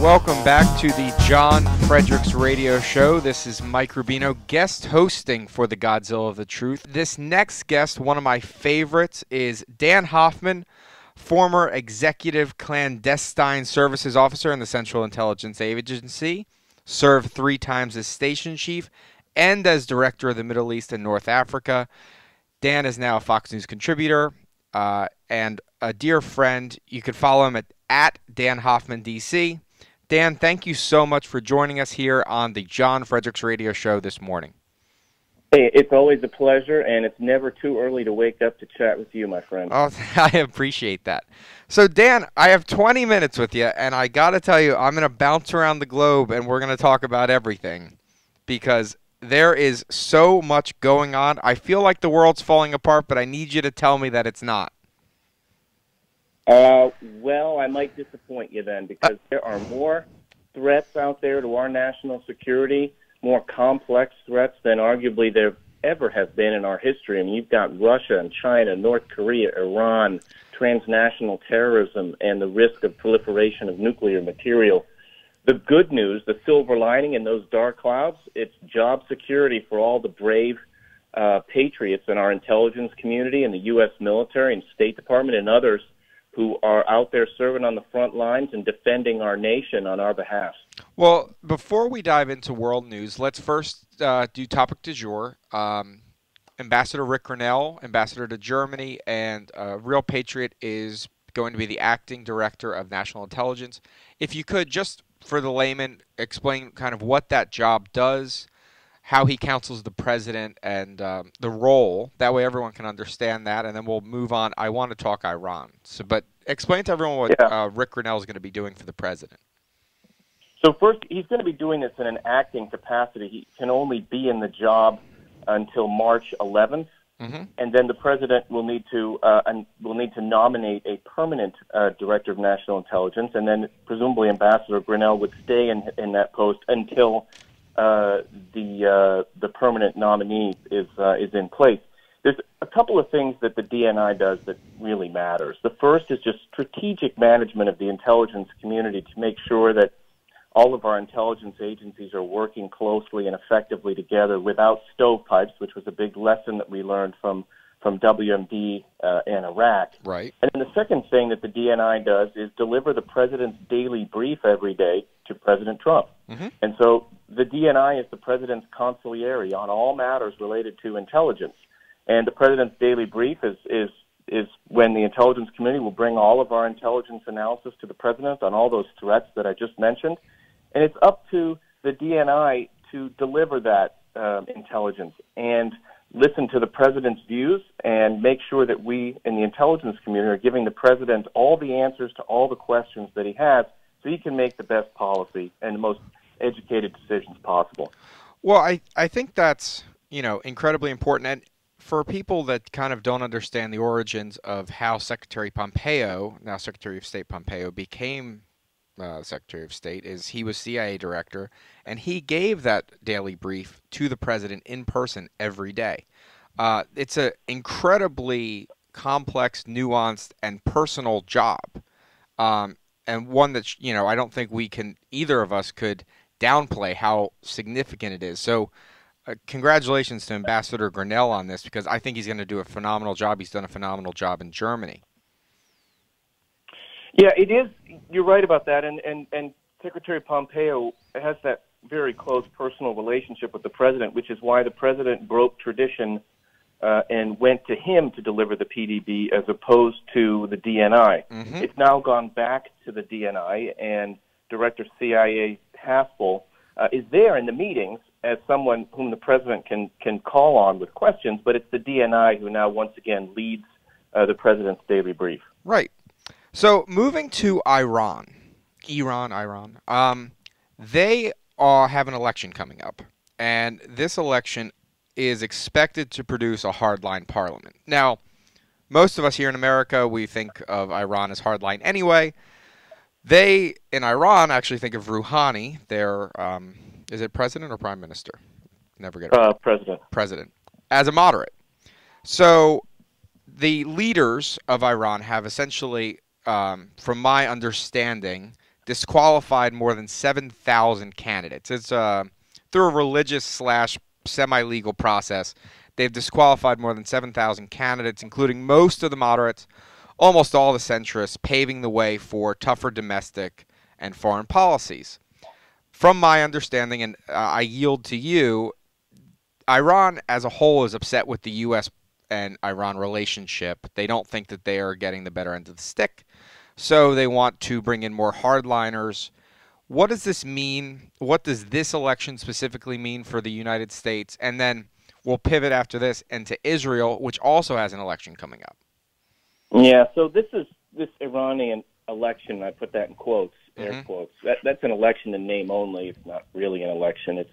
Welcome back to the John Fredericks Radio Show. This is Mike Rubino, guest hosting for the Godzilla of the Truth. This next guest, one of my favorites, is Dan Hoffman, former Executive Clandestine Services Officer in the Central Intelligence Agency, served 3 times as Station Chief and as Director of the Middle East and North Africa. Dan is now a Fox News contributor and a dear friend. You can follow him at Dan Hoffman DC. Dan, thank you so much for joining us here on the John Fredericks Radio Show this morning. Hey, it's always a pleasure, and it's never too early to wake up to chat with you, my friend. Oh, I appreciate that. So, Dan, I have 20 minutes with you, and I got to tell you, I'm going to bounce around the globe, and we're going to talk about everything because there is so much going on. I feel like the world's falling apart, but I need you to tell me that it's not. Well, I might disappoint you then, because there are more threats out there to our national security, more complex threats than arguably there ever have been in our history. I mean, you've got Russia and China, North Korea, Iran, transnational terrorism, and the risk of proliferation of nuclear material. The good news, the silver lining in those dark clouds, it's job security for all the brave patriots in our intelligence community and the U.S. military and State Department and others who are out there serving on the front lines and defending our nation on our behalf. Well, before we dive into world news, let's first do topic du jour. Ambassador Rick Grinnell, ambassador to Germany, and Real Patriot is going to be the acting director of national intelligence. If you could, just for the layman, explain kind of what that job does, how he counsels the president, and the role. That way everyone can understand that, and then we'll move on. I want to talk Iran. But explain to everyone what Rick Grinnell is going to be doing for the president. So first, he's going to be doing this in an acting capacity. He can only be in the job until March 11th, and then the president will need to nominate a permanent director of national intelligence, and then presumably Ambassador Grinnell would stay in that post until the permanent nominee is in place. There's a couple of things that the DNI does that really matters. The first is just strategic management of the intelligence community to make sure that all of our intelligence agencies are working closely and effectively together without stovepipes, which was a big lesson that we learned from WMD and Iraq. Right. And then the second thing that the DNI does is deliver the president's daily brief every day to President Trump. And so the DNI is the president's consigliere on all matters related to intelligence. And the president's daily brief is when the intelligence community will bring all of our intelligence analysis to the president on all those threats that I just mentioned. And it's up to the DNI to deliver that intelligence and listen to the president's views and make sure that we in the intelligence community are giving the president all the answers to all the questions that he has so he can make the best policy and the most educated decisions possible. Well, I think that's, incredibly important. And for people that kind of don't understand the origins of how Secretary Pompeo, now Secretary of State Pompeo, became Secretary of State, is he was CIA director, and he gave that daily brief to the president in person every day. It's an incredibly complex, nuanced, and personal job, and one that I don't think either of us could downplay how significant it is. So congratulations to Ambassador Grinnell on this, because I think he's going to do a phenomenal job. He's done a phenomenal job in Germany. Yeah, it is. You're right about that. And Secretary Pompeo has that very close personal relationship with the president, which is why the president broke tradition and went to him to deliver the PDB as opposed to the DNI. It's now gone back to the DNI, and Director CIA Haspel is there in the meetings as someone whom the president can call on with questions, but it's the DNI who now once again leads the president's daily brief. Right. So moving to Iran, they have an election coming up, and this election is expected to produce a hardline parliament. Now, most of us here in America, we think of Iran as hardline anyway. They, in Iran, actually think of Rouhani, their, is it president or prime minister? Never get it right. President, as a moderate. So the leaders of Iran have essentially, from my understanding, disqualified more than 7,000 candidates. It's through a religious / semi-legal process. They've disqualified more than 7,000 candidates, including most of the moderates, almost all the centrists, paving the way for tougher domestic and foreign policies. From my understanding, and I yield to you, Iran as a whole is upset with the U.S. and Iran relationship. They don't think that they are getting the better end of the stick, so they want to bring in more hardliners. What does this mean? What does this election specifically mean for the United States? And then we'll pivot after this into Israel, which also has an election coming up. Yeah, so this Iranian election, I put that in quotes, air quotes. That's an election in name only. It's not really an election. It's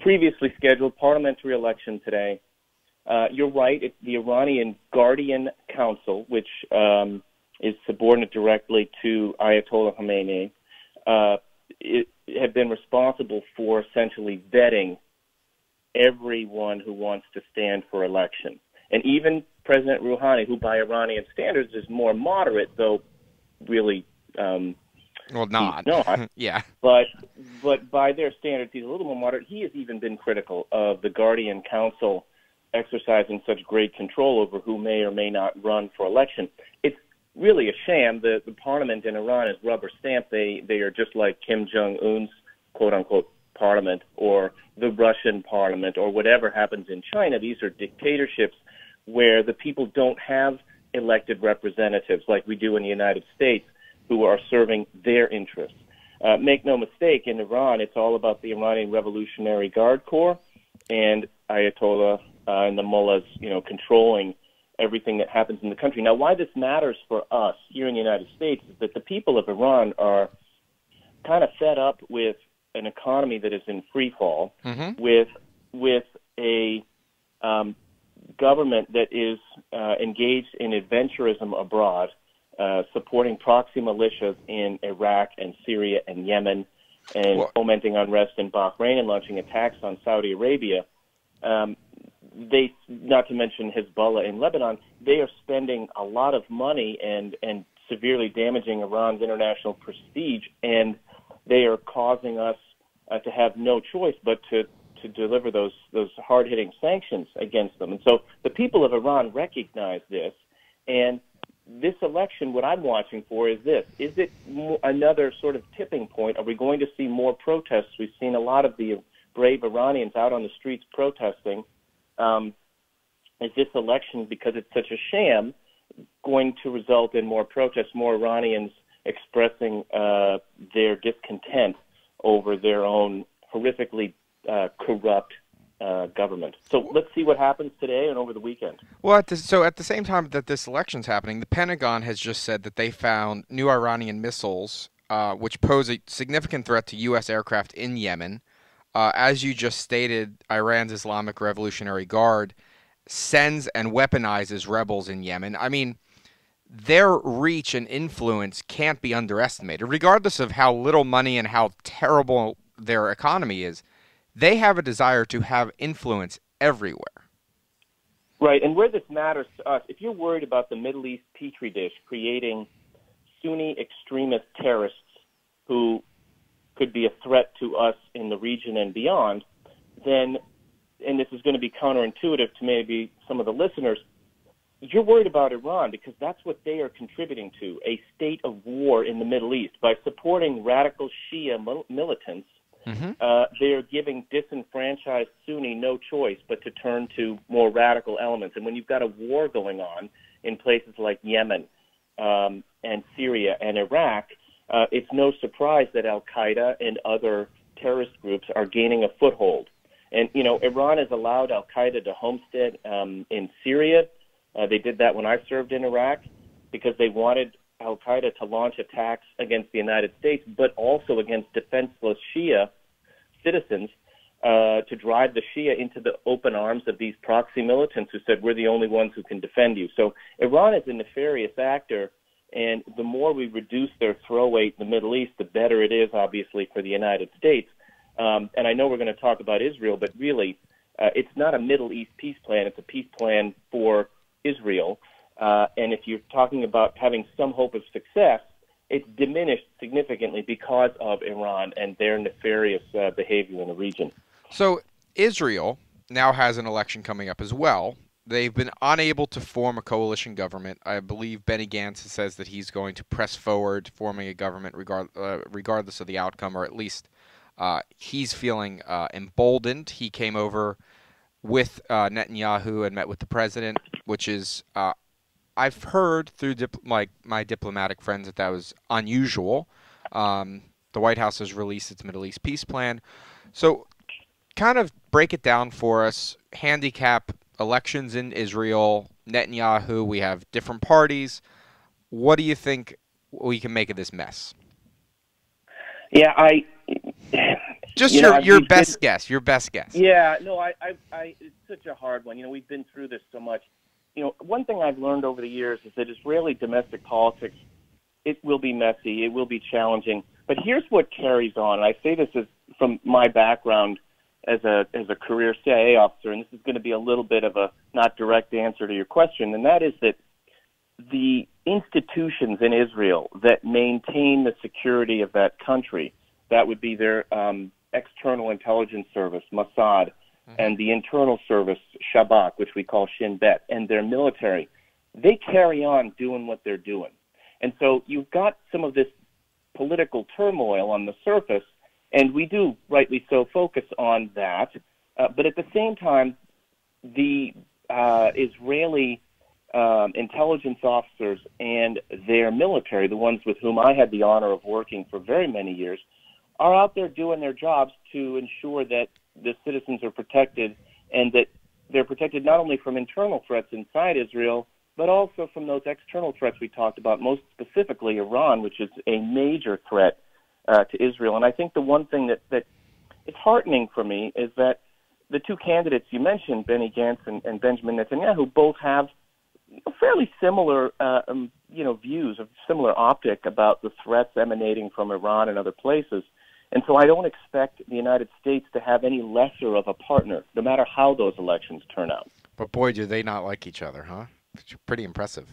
previously scheduled parliamentary election today. You're right. It's the Iranian Guardian Council, which is subordinate directly to Ayatollah Khamenei. It had been responsible for essentially vetting everyone who wants to stand for election. And even President Rouhani, who by Iranian standards is more moderate, though really not. Yeah. But by their standards, he's a little more moderate. He has even been critical of the Guardian Council exercising such great control over who may or may not run for election. It's really a sham. The parliament in Iran is rubber stamped. They are just like Kim Jong-un's quote-unquote parliament or the Russian parliament or whatever happens in China. These are dictatorships where the people don't have elected representatives like we do in the United States who are serving their interests. Make no mistake, in Iran, it's all about the Iranian Revolutionary Guard Corps and Ayatollah and the mullahs, controlling everything that happens in the country. Now, why this matters for us here in the United States is that the people of Iran are kind of fed up with an economy that is in free fall, with a government that is engaged in adventurism abroad, supporting proxy militias in Iraq and Syria and Yemen, and fomenting unrest in Bahrain and launching attacks on Saudi Arabia. They, not to mention Hezbollah in Lebanon, they are spending a lot of money and severely damaging Iran's international prestige, and they are causing us to have no choice but to deliver those hard-hitting sanctions against them. And so the people of Iran recognize this, and this election, what I'm watching for is this. Is it another sort of tipping point? Are we going to see more protests? We've seen a lot of the brave Iranians out on the streets protesting. Is this election, because it's such a sham, going to result in more protests, more Iranians expressing their discontent over their own horrifically corrupt government? So let's see what happens today and over the weekend. Well, at the same time that this election's happening, the Pentagon has just said that they found new Iranian missiles which pose a significant threat to U.S. aircraft in Yemen. As you just stated, Iran's Islamic Revolutionary Guard sends and weaponizes rebels in Yemen. I mean, their reach and influence can't be underestimated. Regardless of how little money and how terrible their economy is, they have a desire to have influence everywhere. Right, and where this matters to us, if you're worried about the Middle East petri dish creating Sunni extremist terrorists who could be a threat to us in the region and beyond, then, and this is going to be counterintuitive to maybe some of the listeners, you're worried about Iran because that's what they are contributing to, a state of war in the Middle East. By supporting radical Shia militants, they are giving disenfranchised Sunni no choice but to turn to more radical elements. And when you've got a war going on in places like Yemen and Syria and Iraq, it's no surprise that Al-Qaeda and other terrorist groups are gaining a foothold. And, Iran has allowed Al-Qaeda to homestead in Syria. They did that when I served in Iraq because they wanted Al-Qaeda to launch attacks against the United States, but also against defenseless Shia citizens to drive the Shia into the open arms of these proxy militants who said, we're the only ones who can defend you. So Iran is a nefarious actor, and the more we reduce their throw weight in the Middle East, the better it is, obviously, for the United States. And I know we're going to talk about Israel, but really, it's not a Middle East peace plan. It's a peace plan for Israel. And if you're talking about having some hope of success, it's diminished significantly because of Iran and their nefarious behavior in the region. So Israel now has an election coming up as well. They've been unable to form a coalition government. I believe Benny Gantz says that he's going to press forward forming a government regardless of the outcome, or at least he's feeling emboldened. He came over with Netanyahu and met with the president, which is, I've heard through my diplomatic friends that was unusual. The White House has released its Middle East peace plan. So kind of break it down for us, handicap elections in Israel, Netanyahu, we have different parties. What do you think we can make of this mess? Yeah, just your best guess. Your best guess. Yeah, no, it's such a hard one. We've been through this so much. One thing I've learned over the years is that Israeli domestic politics, it will be messy, it will be challenging. But here's what carries on. And I say this from my background as a career CIA officer, and this is going to be a little bit of a not direct answer to your question, and that is that the institutions in Israel that maintain the security of that country, that would be their external intelligence service, Mossad, and the internal service, Shabak, which we call Shin Bet, and their military, they carry on doing what they're doing. And so you've got some of this political turmoil on the surface, and we do, rightly so, focus on that. But at the same time, the Israeli intelligence officers and their military, the ones with whom I had the honor of working for very many years, are out there doing their jobs to ensure that the citizens are protected, and that they're protected not only from internal threats inside Israel, but also from those external threats we talked about, most specifically Iran, which is a major threat to Israel. And I think the one thing that is heartening for me is that the two candidates you mentioned, Benny Gantz and Benjamin Netanyahu, both have fairly similar views, of similar optic about the threats emanating from Iran and other places. And so I don't expect the United States to have any lesser of a partner, no matter how those elections turn out. But boy, do they not like each other, huh? It's pretty impressive.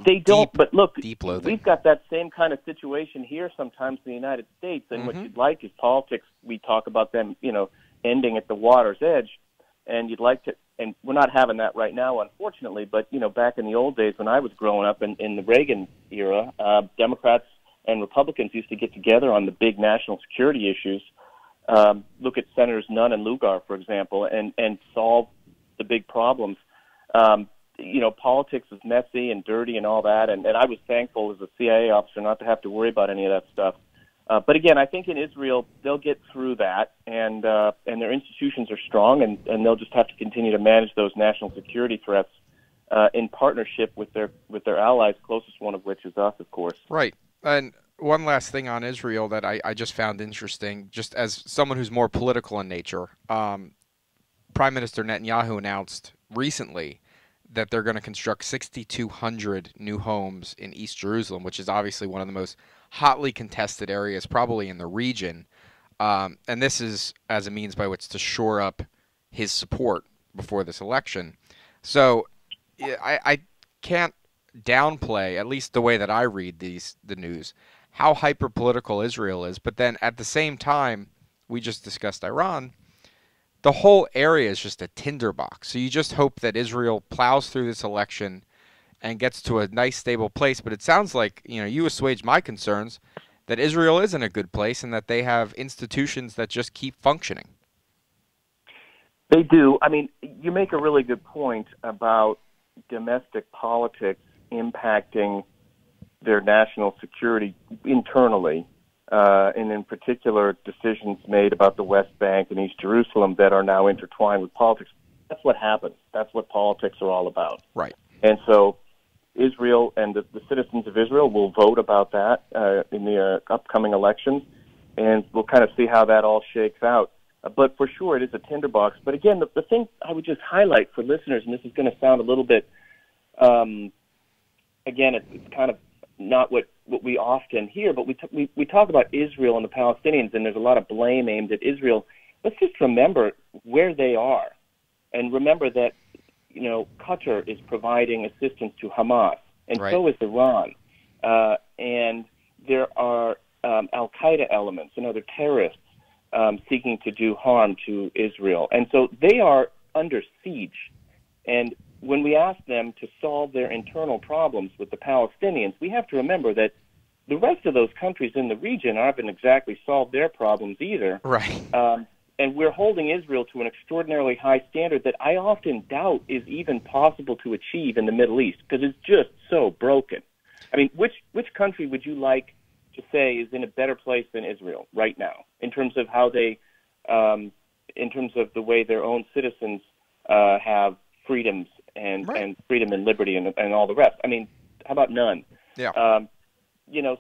They don't, but look, loathing. We've got that same kind of situation here sometimes in the United States, and what you'd like is politics. We talk about them, ending at the water's edge, and you'd like to, and we're not having that right now, unfortunately, but, back in the old days when I was growing up in the Reagan era, Democrats and Republicans used to get together on the big national security issues. Look at Senators Nunn and Lugar, for example, and solve the big problems. Politics is messy and dirty and all that, and I was thankful as a CIA officer not to have to worry about any of that stuff. But again, I think in Israel they'll get through that, and their institutions are strong, and they'll just have to continue to manage those national security threats in partnership with their allies, closest one of which is us, of course. Right. And one last thing on Israel that I just found interesting, just as someone who's more political in nature, Prime Minister Netanyahu announced recently that they're going to construct 6,200 new homes in East Jerusalem, which is obviously one of the most hotly contested areas probably in the region. And this is as a means by which to shore up his support before this election. So I can't downplay, at least the way that I read the news, how hyper-political Israel is. But then at the same time, we just discussed Iran. The whole area is just a tinderbox. So you just hope that Israel plows through this election and gets to a nice, stable place. But it sounds like, you assuaged my concerns that Israel is in a good place and that they have institutions that just keep functioning. They do. I mean, you make a really good point about domestic politics impacting their national security internally. And in particular, decisions made about the West Bank and East Jerusalem that are now intertwined with politics. That's what happens. That's what politics are all about. Right. And so Israel and the citizens of Israel will vote about that in the upcoming elections, and we'll kind of see how that all shakes out. But for sure, it is a tinderbox. But again, the thing I would just highlight for listeners, and this is going to sound a little bit, again, it's kind of not what we often hear, but we talk about Israel and the Palestinians, and there's a lot of blame aimed at Israel. Let's just remember where they are, and remember that Qatar is providing assistance to Hamas, and right. So is Iran. and there are al-Qaeda elements and other terrorists seeking to do harm to Israel. And so they are under siege. And when we ask them to solve their internal problems with the Palestinians, we have to remember that the rest of those countries in the region haven't exactly solved their problems either. Right. And we're holding Israel to an extraordinarily high standard that I often doubt is even possible to achieve in the Middle East, because it's just so broken. I mean, which country would you like to say is in a better place than Israel right now in terms of how they, in terms of the way their own citizens have freedoms and freedom and liberty and all the rest? I mean, how about none? Yeah.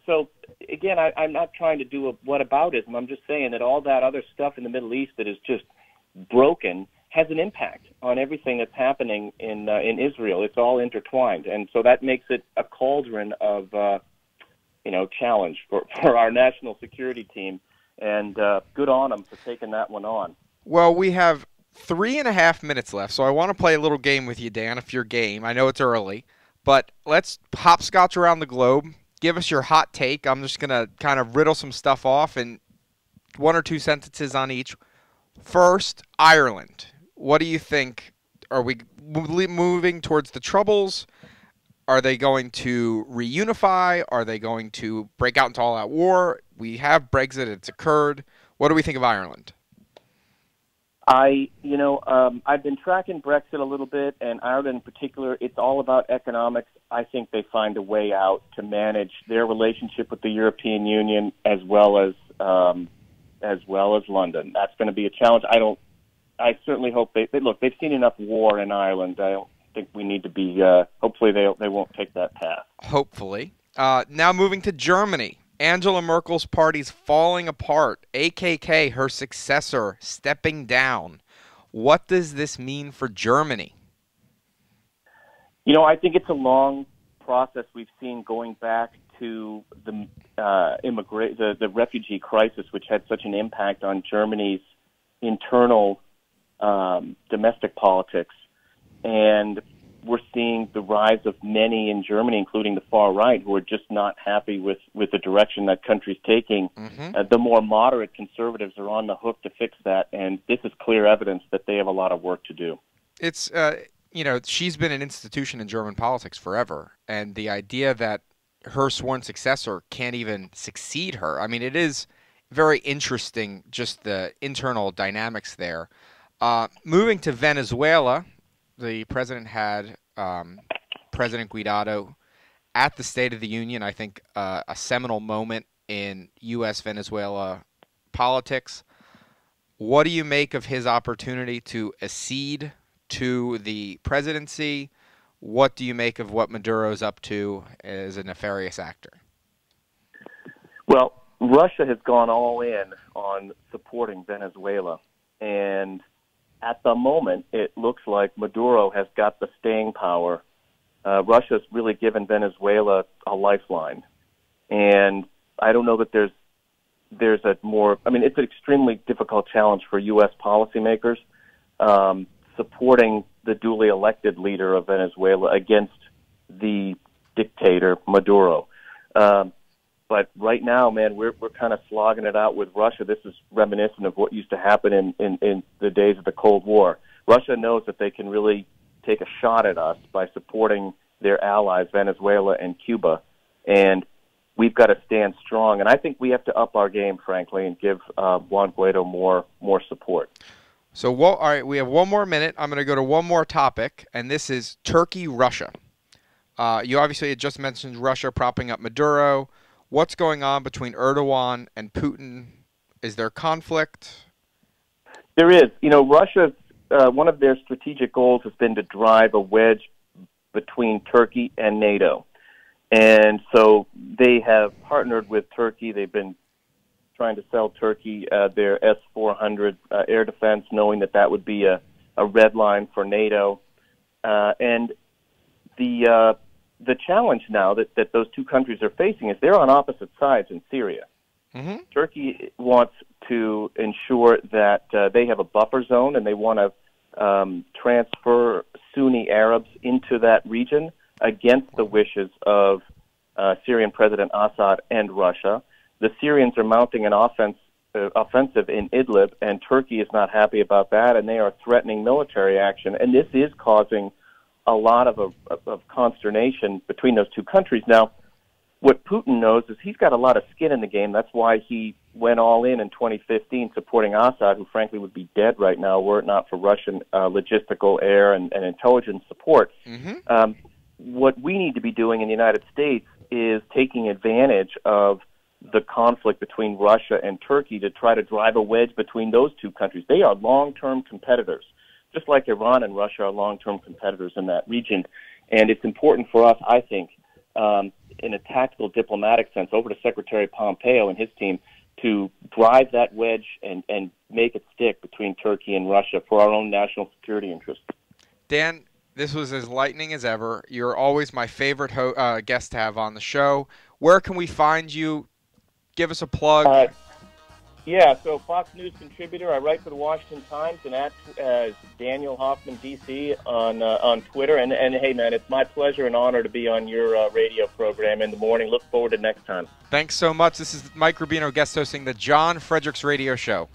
So again, I'm not trying to do a whataboutism. I'm just saying that all that other stuff in the Middle East that is just broken has an impact on everything that's happening in Israel. It's all intertwined, and so that makes it a cauldron of challenge for our national security team. And good on them for taking that one on. Well, we have 3.5 minutes left, so I want to play a little game with you, Dan, if you're game. I know it's early, but let's hopscotch around the globe. Give us your hot take. I'm just going to kind of riddle some stuff off and 1 or 2 sentences on each. First, Ireland. What do you think? Are we moving towards the Troubles? Are they going to reunify? Are they going to break out into all-out war? We have Brexit. It's occurred. What do we think of Ireland? I've been tracking Brexit a little bit, and Ireland in particular. It's all about economics. I think they find a way out to manage their relationship with the European Union as well as London. That's going to be a challenge. I certainly hope they've seen enough war in Ireland. I don't think we need to be. Hopefully, they won't take that path. Hopefully. Now moving to Germany. Angela Merkel's party's falling apart. AKK, her successor, stepping down. What does this mean for Germany? I think it's a long process we've seen going back to the refugee crisis, which had such an impact on Germany's internal domestic politics. And we're seeing the rise of many in Germany, including the far right, who are just not happy with the direction that country's taking. Mm-hmm. The more moderate conservatives are on the hook to fix that, and this is clear evidence that they have a lot of work to do. It's, she's been an institution in German politics forever, and the idea that her sworn successor can't even succeed her, I mean, it is very interesting, just the internal dynamics there. Moving to Venezuela, the president had President Guaidó at the State of the Union, I think a seminal moment in U.S.-Venezuela politics. What do you make of his opportunity to accede to the presidency? What do you make of what Maduro's up to as a nefarious actor? Well, Russia has gone all in on supporting Venezuela, and at the moment, it looks like Maduro has got the staying power. Russia's really given Venezuela a lifeline. And I don't know that there's a more... I mean, it's an extremely difficult challenge for U.S. policymakers supporting the duly elected leader of Venezuela against the dictator, Maduro. But right now, man, we're kind of slogging it out with Russia. This is reminiscent of what used to happen in the days of the Cold War. Russia knows that they can really take a shot at us by supporting their allies, Venezuela and Cuba, and we've got to stand strong. And I think we have to up our game, frankly, and give Juan Guaido more support. So, all right, we have 1 more minute. I'm going to go to one more topic, and this is Turkey-Russia. You obviously had just mentioned Russia propping up Maduro. What's going on between Erdogan and Putin? Is there conflict? There is. Russia, one of their strategic goals has been to drive a wedge between Turkey and NATO. And so they have partnered with Turkey. They've been trying to sell Turkey their S-400 air defense, knowing that would be a red line for NATO. And the challenge now that those two countries are facing is they're on opposite sides in Syria. Mm-hmm. Turkey wants to ensure that they have a buffer zone, and they want to transfer Sunni Arabs into that region against the wishes of Syrian President Assad and Russia. The Syrians are mounting an offensive in Idlib, and Turkey is not happy about that, and they are threatening military action. And this is causing a lot of consternation between those two countries. Now, what Putin knows is he's got a lot of skin in the game. That's why he went all in 2015 supporting Assad, who frankly would be dead right now were it not for Russian logistical, air, and intelligence support. Mm-hmm. What we need to be doing in the United States is taking advantage of the conflict between Russia and Turkey to try to drive a wedge between those two countries. They are long-term competitors, just like Iran and Russia are long-term competitors in that region. And it's important for us, I think, in a tactical diplomatic sense, over to Secretary Pompeo and his team, to drive that wedge and make it stick between Turkey and Russia for our own national security interests. Dan, this was as lightning as ever. You're always my favorite guest to have on the show. Where can we find you? Give us a plug. Yeah, so Fox News contributor. I write for the Washington Times and at Daniel Hoffman, D.C. on Twitter. And hey, man, it's my pleasure and honor to be on your radio program in the morning. Look forward to next time. Thanks so much. This is Mike Rubino guest hosting the John Fredericks Radio Show.